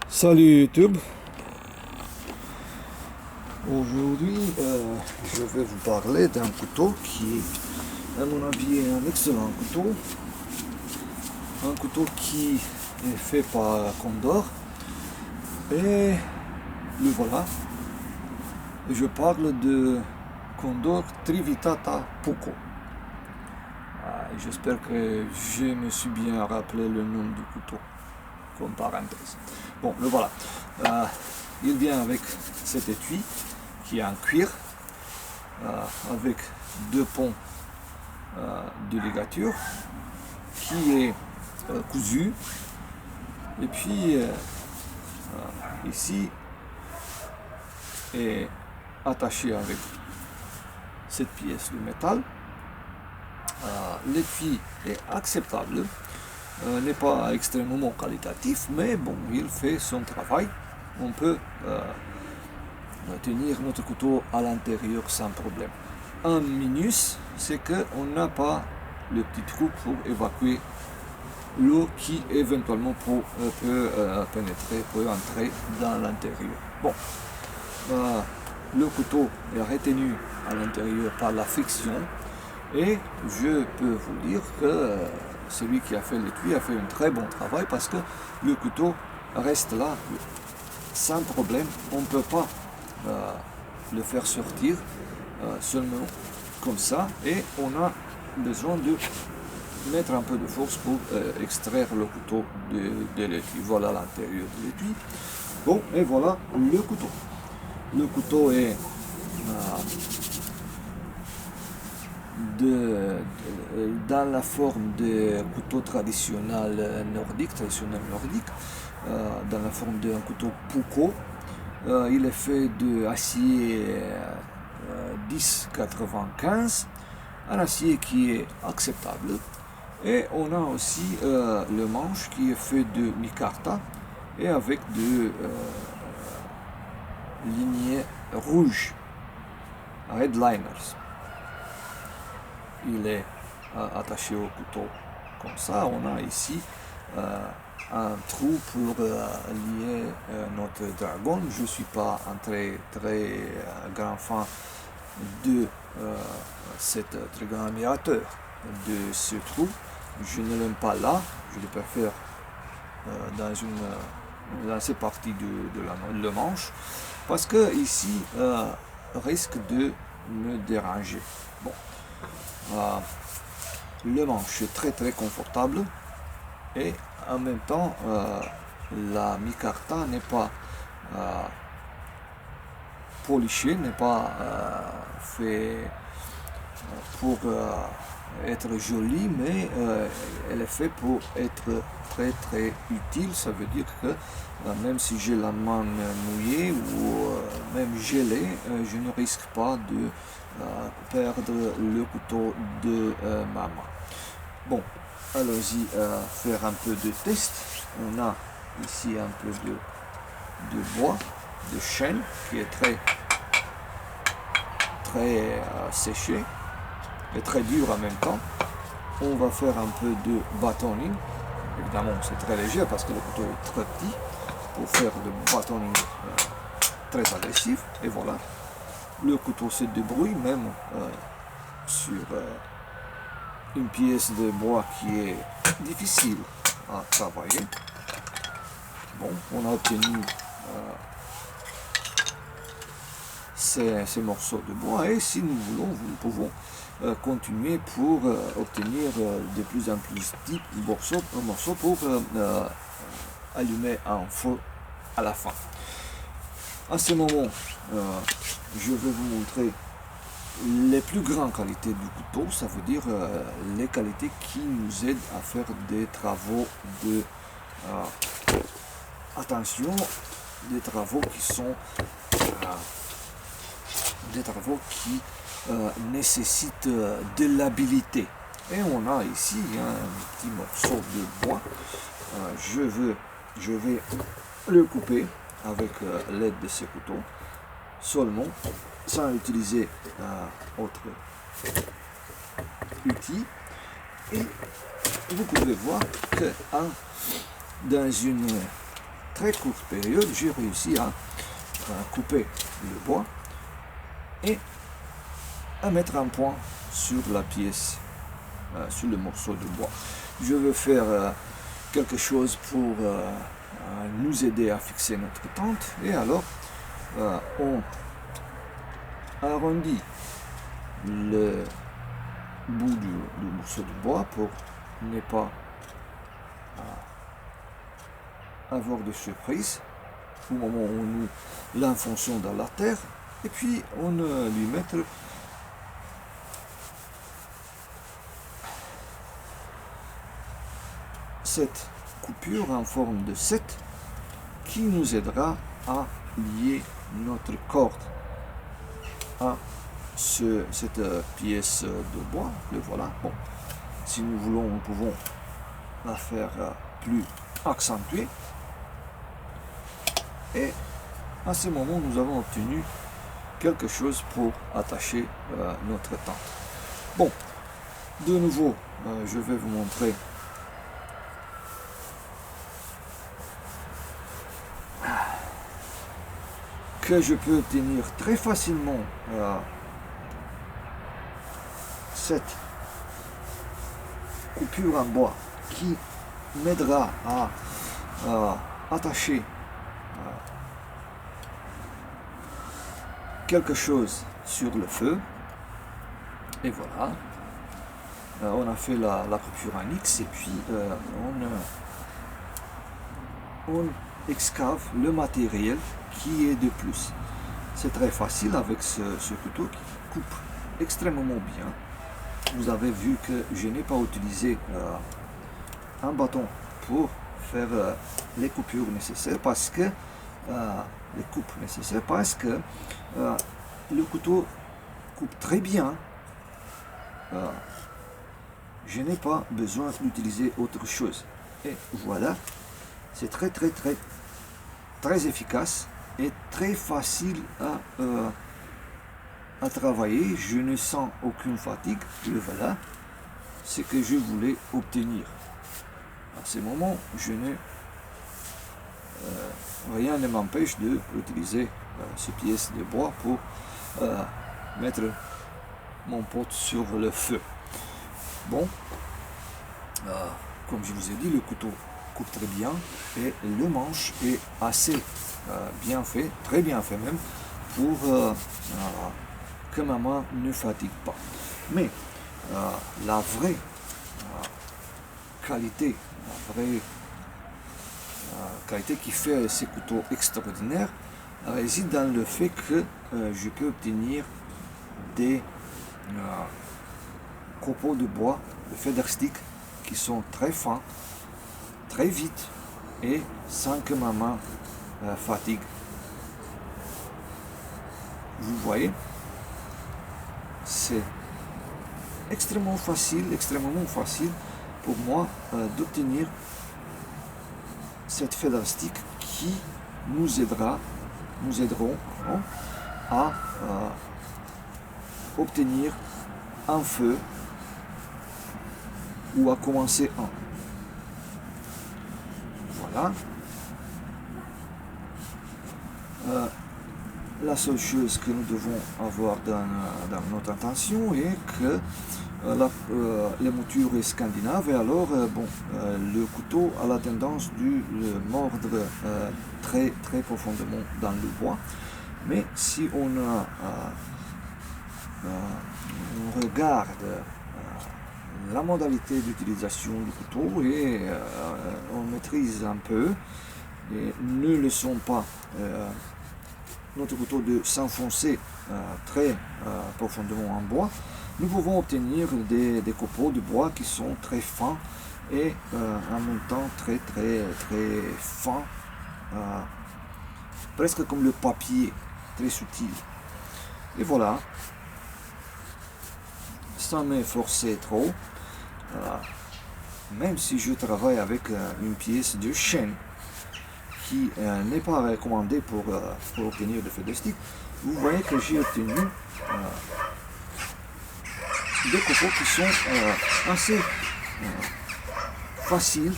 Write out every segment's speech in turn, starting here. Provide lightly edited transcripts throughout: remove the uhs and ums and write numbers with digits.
Salut YouTube. Aujourd'hui, je vais vous parler d'un couteau qui, à mon avis, est un excellent couteau. Un couteau qui est fait par Condor. Et le voilà. Je parle de Condor Trivitata Puko. J'espère que je me suis bien rappelé le nom du couteau, comme parenthèse. Bon, le voilà. Il vient avec cet étui qui est en cuir, avec deux ponts de ligature, qui est cousu. Et puis, ici, est attaché avec cette pièce de métal. L'étui est acceptable, n'est pas extrêmement qualitatif, mais bon, il fait son travail. On peut tenir notre couteau à l'intérieur sans problème. Un minus, c'est qu'on n'a pas le petit trou pour évacuer l'eau qui éventuellement peut pénétrer, peut entrer dans l'intérieur. Bon, le couteau est retenu à l'intérieur par la friction. Et je peux vous dire que celui qui a fait l'étui a fait un très bon travail parce que le couteau reste là sans problème. On ne peut pas le faire sortir seulement comme ça. Et on a besoin de mettre un peu de force pour extraire le couteau de l'étui. Voilà l'intérieur de l'étui. Bon, et voilà le couteau. Le couteau est dans la forme de couteau traditionnel nordique, dans la forme d'un couteau Puko. Il est fait d'acier 1095, un acier qui est acceptable. Et on a aussi le manche qui est fait de micarta et avec de lignées rouges, redliners. Il est attaché au couteau comme ça. On a ici un trou pour lier notre dragon. Je ne suis pas un très grand fan de cet très grand admirateur de ce trou. Je ne l'aime pas là. Je le préfère dans cette partie de la manche parce que ici risque de me déranger. Bon. Le manche est très confortable et en même temps la micarta n'est pas polichée, n'est pas fait pour être jolie, mais elle est faite pour être très utile. Ça veut dire que même si j'ai la main mouillée ou même gelée, je ne risque pas de perdre le couteau de ma main. Bon, allons-y faire un peu de test. On a ici un peu de bois, de chêne qui est très séché et très dur en même temps. On va faire un peu de batoning. Évidemment, c'est très léger parce que le couteau est très petit pour faire de batoning très agressif. Et voilà. Le couteau se débrouille même sur une pièce de bois qui est difficile à travailler. Bon, on a obtenu ces morceaux de bois et si nous voulons, nous pouvons continuer pour obtenir de plus en plus de morceaux pour allumer un feu à la fin. À ce moment, je vais vous montrer les plus grandes qualités du couteau, ça veut dire les qualités qui nous aident à faire des travaux de attention, des travaux qui sont des travaux qui nécessitent de l'habileté. Et on a ici un petit morceau de bois. Je vais le couper avec l'aide de ce couteau seulement, sans utiliser autre outil. Et vous pouvez voir que dans une très courte période, j'ai réussi à couper le bois et à mettre un point sur la pièce, sur le morceau de bois. Je veux faire quelque chose pour nous aider à fixer notre tente, et alors on arrondit le bout du morceau de bois pour ne pas avoir de surprise au moment où nous l'enfonçons dans la terre, et puis on lui met cette coupure en forme de 7 qui nous aidera à lier notre corde à cette pièce de bois. Le voilà. Bon, si nous voulons, nous pouvons la faire plus accentuée, et à ce moment nous avons obtenu quelque chose pour attacher notre tente. Bon, de nouveau je vais vous montrer que je peux obtenir très facilement cette coupure en bois qui m'aidera à attacher quelque chose sur le feu. Et voilà, on a fait la coupure en X, et puis on excave le matériel qui est de plus. C'est très facile avec ce couteau qui coupe extrêmement bien. Vous avez vu que je n'ai pas utilisé un bâton pour faire les coupures nécessaires, parce que les coupes nécessaires, parce que le couteau coupe très bien. Je n'ai pas besoin d'utiliser autre chose. Et voilà, c'est très efficace et très facile à travailler. Je ne sens aucune fatigue. Le voilà, ce que je voulais obtenir. À ce moment, rien ne m'empêche d'utiliser ces pièces de bois pour mettre mon pot sur le feu. Bon, comme je vous ai dit, le couteau coupe très bien, et le manche est assez bien fait, très bien fait même, pour que ma main ne fatigue pas. Mais la vraie qualité, qui fait ces couteaux extraordinaires réside dans le fait que je peux obtenir des copeaux de bois, de feather stick, qui sont très fins, très vite, et sans que ma main fatigue. Vous voyez, c'est extrêmement facile pour moi d'obtenir cette feather stick qui nous aideront à obtenir un feu, ou à commencer un. Voilà. La seule chose que nous devons avoir dans notre attention est que les moutures est scandinave, et alors le couteau a la tendance de mordre très profondément dans le bois. Mais si on regarde la modalité d'utilisation du couteau, et on maîtrise un peu, et ne laissons pas notre couteau de s'enfoncer très profondément en bois, nous pouvons obtenir des copeaux de bois qui sont très fins, et en même temps très fins, presque comme le papier, très subtil. Et voilà, sans m'efforcer trop, même si je travaille avec une pièce de chêne qui n'est pas recommandée pour obtenir des feather stick, vous voyez que j'ai obtenu des copeaux qui sont assez faciles,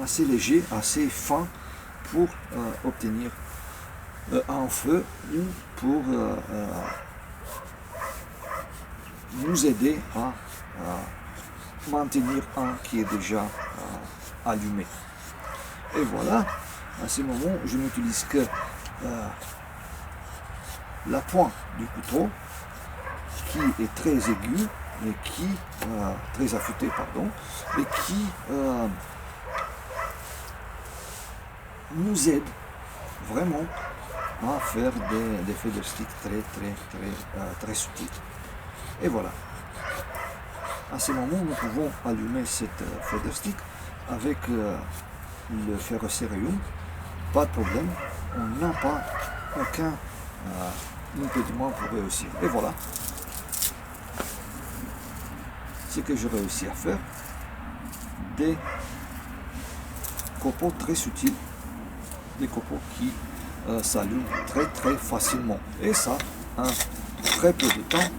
assez légers, assez fins, pour obtenir un feu ou pour nous aider à maintenir un qui est déjà allumé. Et voilà, à ce moment, je n'utilise que la pointe du couteau qui est très aiguë et qui, très affûtée, pardon, et qui nous aide vraiment à faire des feux de stick très subtils. Et voilà. À ce moment, nous pouvons allumer cette feu de stick avec le ferrocerium. Pas de problème. On n'a pas aucun impédiment pour réussir. Et voilà. Ce que j'ai réussi à faire, des copeaux très subtils, des copeaux qui s'allument très facilement. Et ça, en très peu de temps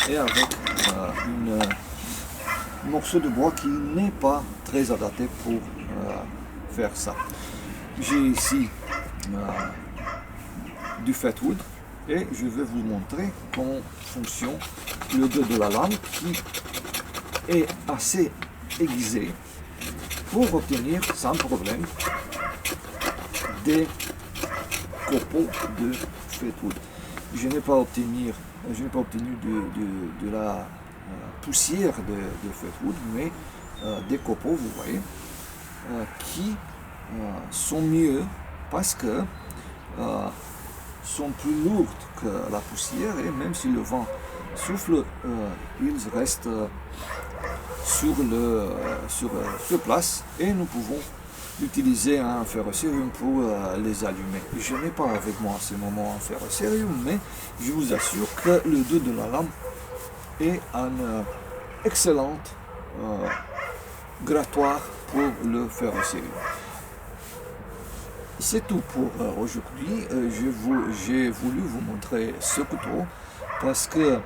et avec un morceau de bois qui n'est pas très adapté pour faire ça. J'ai ici du fatwood et je vais vous montrer comment fonctionne le dos de la lame qui est assez aiguisé pour obtenir sans problème des copeaux de fatwood. Je n'ai pas obtenu de la poussière de fatwood, mais des copeaux, vous voyez, qui sont mieux parce que sont plus lourdes que la poussière et même si le vent souffle, ils restent sur place et nous pouvons utiliser un ferrocerium pour les allumer. Je n'ai pas avec moi en ce moment un ferrocerium, mais je vous assure que le dos de la lame est un excellent grattoir pour le ferrocerium. C'est tout pour aujourd'hui. J'ai voulu vous montrer ce couteau parce que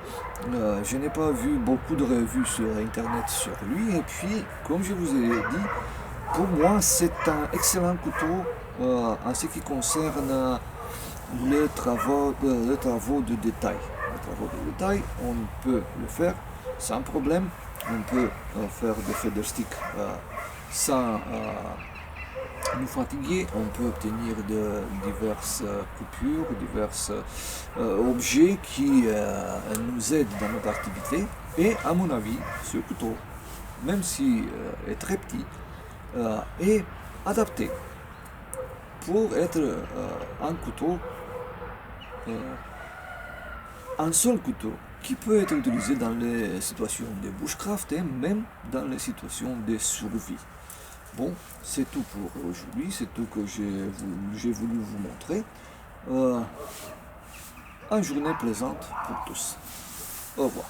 je n'ai pas vu beaucoup de revues sur internet sur lui et puis comme je vous ai dit, pour moi c'est un excellent couteau en ce qui concerne les travaux de détail. Les travaux de détail, on peut le faire sans problème. On peut faire des feux de stick sans nous fatiguer. On peut obtenir de diverses coupures, divers objets qui nous aident dans notre activité. Et à mon avis, ce couteau, même s'il est très petit, est adapté pour être un couteau, un seul couteau qui peut être utilisé dans les situations de bushcraft et même dans les situations de survie. Bon, c'est tout pour aujourd'hui, c'est tout que j'ai voulu vous montrer. Une journée plaisante pour tous. Au revoir.